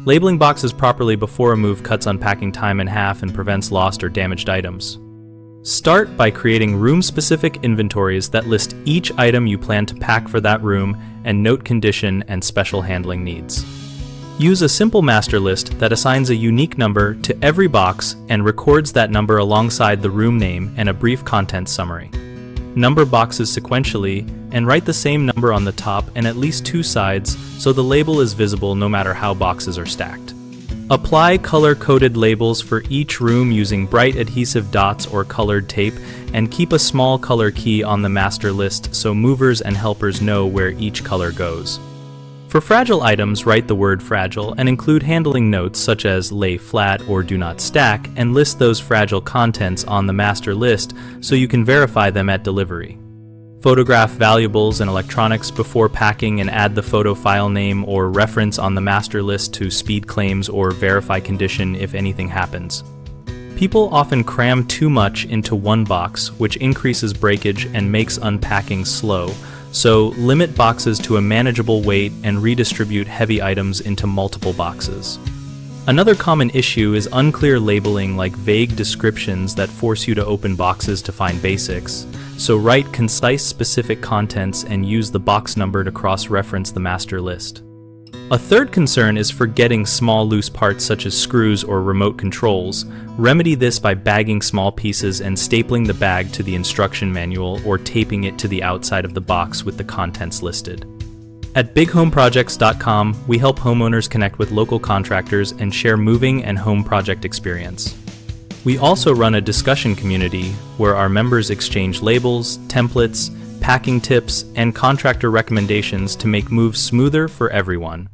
Labeling boxes properly before a move cuts unpacking time in half and prevents lost or damaged items. Start by creating room-specific inventories that list each item you plan to pack for that room and note condition and special handling needs. Use a simple master list that assigns a unique number to every box and records that number alongside the room name and a brief contents summary. Number boxes sequentially and write the same number on the top and at least 2 sides so the label is visible no matter how boxes are stacked. Apply color-coded labels for each room using bright adhesive dots or colored tape, and keep a small color key on the master list so movers and helpers know where each color goes. For fragile items, write the word fragile and include handling notes such as lay flat or do not stack, and list those fragile contents on the master list so you can verify them at delivery. Photograph valuables and electronics before packing and add the photo file name or reference on the master list to speed claims or verify condition if anything happens. People often cram too much into one box, which increases breakage and makes unpacking slow, so limit boxes to a manageable weight and redistribute heavy items into multiple boxes. Another common issue is unclear labeling, like vague descriptions that force you to open boxes to find basics. So write concise, specific contents and use the box number to cross-reference the master list. A third concern is forgetting small loose parts such as screws or remote controls. Remedy this by bagging small pieces and stapling the bag to the instruction manual or taping it to the outside of the box with the contents listed. At bighomeprojects.com, we help homeowners connect with local contractors and share moving and home project experience. We also run a discussion community where our members exchange labels, templates, packing tips, and contractor recommendations to make moves smoother for everyone.